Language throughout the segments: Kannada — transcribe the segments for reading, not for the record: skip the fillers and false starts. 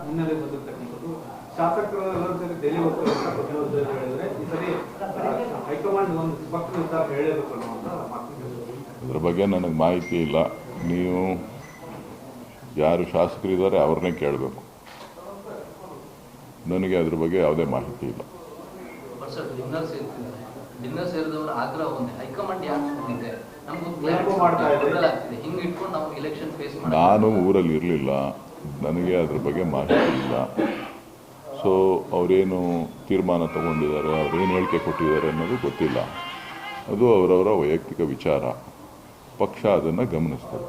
ಹಿನ್ನೆಲೆ ಬಂದಿರತಕ್ಕಂಥದ್ದು ಶಾಸಕರು ಎಲ್ಲರೂ ಸೇರಿ ದೆಹಲಿ ಹೋಗ್ತಾರೆ ಪ್ರತಿಯೊಂದು ಹೇಳಿದ್ರೆ ಈ ಸರಿ ಹೈಕಮಾಂಡ್ ಒಂದು ಪಕ್ಷ ನಿರ್ಧಾರ ಹೇಳಬೇಕು ಅನ್ನುವಂಥ ಮಾತು. ಅದ್ರ ಬಗ್ಗೆ ನನಗೆ ಮಾಹಿತಿ ಇಲ್ಲ. ನೀವು ಯಾರು ಶಾಸಕರಿದ್ದಾರೆ ಅವ್ರನ್ನೇ ಕೇಳಬೇಕು. ನನಗೆ ಅದ್ರ ಬಗ್ಗೆ ಯಾವುದೇ ಮಾಹಿತಿ ಇಲ್ಲ. ಡಿನ್ನರ್ ಸೇರಿದವರ ಆಗ್ರಹ ಒಂದೇ, ಹೈಕಮಾಂಡ್ ಯಾಕೆ ನಾನು ಊರಲ್ಲಿ ಇರಲಿಲ್ಲ, ನನಗೆ ಅದ್ರ ಬಗ್ಗೆ ಮಾಹಿತಿ ಇಲ್ಲ. ಸೊ ಅವರೇನು ತೀರ್ಮಾನ ತಗೊಂಡಿದ್ದಾರೆ, ಅವ್ರೇನು ಹೇಳಿಕೆ ಕೊಟ್ಟಿದ್ದಾರೆ ಅನ್ನೋದು ಗೊತ್ತಿಲ್ಲ. ಅದು ಅವರವರ ವೈಯಕ್ತಿಕ ವಿಚಾರ. ಪಕ್ಷ ಅದನ್ನು ಗಮನಿಸ್ತದೆ.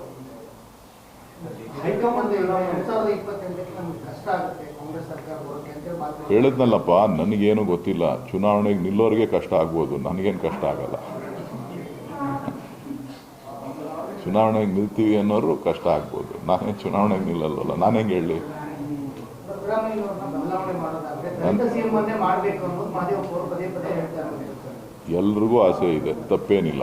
ಹೇಳಿದ್ನಲ್ಲಪ್ಪ, ನನಗೇನು ಗೊತ್ತಿಲ್ಲ. ಚುನಾವಣೆಗೆ ನಿಲ್ಲೋರಿಗೆ ಕಷ್ಟ ಆಗ್ಬೋದು, ನನಗೇನು ಕಷ್ಟ ಆಗಲ್ಲ. ಚುನಾವಣೆಗೆ ನಿಲ್ತೀವಿ ಅನ್ನೋರು ಕಷ್ಟ ಆಗ್ಬೋದು, ನಾನೇನು ಚುನಾವಣೆಗೆ ನಿಲ್ಲಲ್ವಲ್ಲ, ನಾನು ಹೆಂಗೆ ಹೇಳಿ? ಎಲ್ರಿಗೂ ಆಸೆ ಇದೆ, ತಪ್ಪೇನಿಲ್ಲ.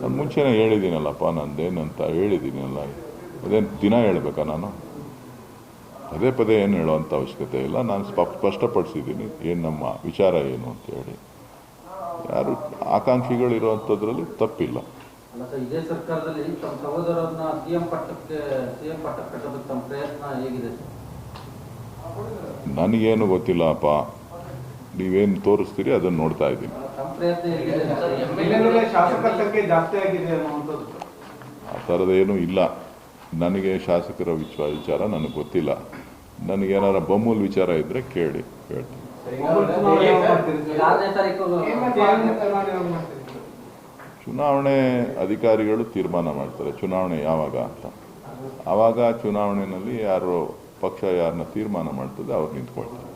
ನಾನು ಮುಂಚೆನೇ ಹೇಳಿದ್ದೀನಲ್ಲಪ್ಪ, ನಂದೇನಂತ ಹೇಳಿದ್ದೀನಲ್ಲ. ಅದೇನು ದಿನ ಹೇಳಬೇಕಾ ನಾನು? ಪದೇ ಪದೇ ಏನು ಹೇಳೋವಂಥ ಅವಶ್ಯಕತೆ ಇಲ್ಲ. ನಾನು ಸ್ಪಷ್ಟಪಡಿಸಿದ್ದೀನಿ ಏನು ನಮ್ಮ ವಿಚಾರ ಏನು ಅಂತ ಹೇಳಿ. ಯಾರು ಆಕಾಂಕ್ಷಿಗಳಿರುವಂಥದ್ರಲ್ಲಿ ತಪ್ಪಿಲ್ಲ. ಇದೇ ಸರ್ಕಾರದಲ್ಲಿ ತಮ್ಮ ಸಹೋದರರನ್ನ ಸಿಎಂ ಪಟ್ಟಕ್ಕೆ ಕಟ್ಟೋದಕ್ಕೆ ತಮ್ಮ ಪ್ರಯತ್ನ ಹೇಗಿದೆ? ನನಗೇನು ಗೊತ್ತಿಲ್ಲಪ್ಪ, ನೀವೇನು ತೋರಿಸ್ತೀರಿ ಅದನ್ನು ನೋಡ್ತಾ ಇದ್ದೀನಿ. ಆ ಥರದ್ದೇನೂ ಇಲ್ಲ. ನನಗೆ ಶಾಸಕರ ವಿಚಾರ ನನಗೆ ಗೊತ್ತಿಲ್ಲ. ನನಗೇನಾರ ಬೊಮ್ಮೂಲ್ ವಿಚಾರ ಇದ್ದರೆ ಕೇಳಿ, ಹೇಳ್ತೀನಿ. ಚುನಾವಣೆ ಅಧಿಕಾರಿಗಳು ತೀರ್ಮಾನ ಮಾಡ್ತಾರೆ ಚುನಾವಣೆ ಯಾವಾಗ ಅಂತ. ಆವಾಗ ಚುನಾವಣೆಯಲ್ಲಿ ಯಾರು ಪಕ್ಷ ಯಾರನ್ನ ತೀರ್ಮಾನ ಮಾಡ್ತದೆ ಅವ್ರು ನಿಂತ್ಕೊಳ್ತಾರೆ.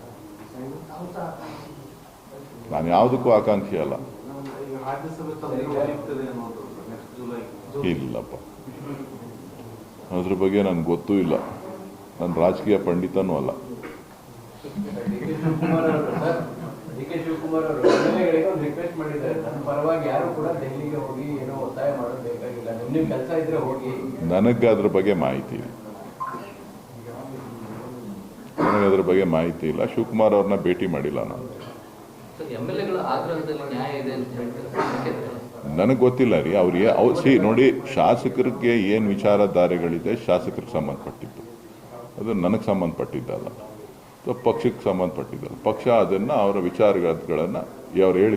ನಾನು ಯಾವುದಕ್ಕೂ ಆಕಾಂಕ್ಷಿ ಅಲ್ಲ. ಇಲ್ಲಪ್ಪ, ಅದ್ರ ಬಗ್ಗೆ ನನಗೆ ಗೊತ್ತೂ ಇಲ್ಲ. ನಾನು ರಾಜಕೀಯ ಪಂಡಿತನೂ ಅಲ್ಲ. ಡಿ.ಕೆ. ಶಿವಕುಮಾರ್ ಅವರು ಎಮ್ಎಲ್ಎಗಳಿಗೆ ಒಂದು ರಿಕ್ವೆಸ್ಟ್ ಮಾಡಿದ್ದಾರೆ, ನನ್ನ ಪರವಾಗಿ ಯಾರು ಕೂಡ ದೆಹಲಿಗೆ ಹೋಗಿ ಏನೋ ಒತ್ತಾಯ ಮಾಡೋದು ಬೇಕಾಗಿಲ್ಲ, ನಿಮ್ಮ ಕೆಲಸ ಇದ್ರೆ ಹೋಗಿ. ನನಗೆ ಅದ್ರ ಬಗ್ಗೆ ಮಾಹಿತಿ ಇಲ್ಲ. ನನಗೆ ಅದ್ರ ಬಗ್ಗೆ ಮಾಹಿತಿ ಇಲ್ಲ. ಶಿವಕುಮಾರ್ ಅವ್ರನ್ನ ಭೇಟಿ ಮಾಡಿಲ್ಲ ನಾನು. ನನಗೆ ಗೊತ್ತಿಲ್ಲ ರೀ. ಅವ್ರಿಗೆ ನೋಡಿ, ಶಾಸಕರಿಗೆ ಏನು ವಿಚಾರಧಾರೆಗಳಿದೆ ಶಾಸಕರಿಗೆ ಸಂಬಂಧಪಟ್ಟಿದ್ದು, ಅದು ನನಗೆ ಸಂಬಂಧಪಟ್ಟಿದ್ದಲ್ಲ, ಪಕ್ಷಕ್ಕೆ ಸಂಬಂಧಪಟ್ಟಿದ್ದಲ್ಲ. ಪಕ್ಷ ಅದನ್ನು ಅವರ ವಿಚಾರಗಳನ್ನು ಅವ್ರು ಹೇಳಿ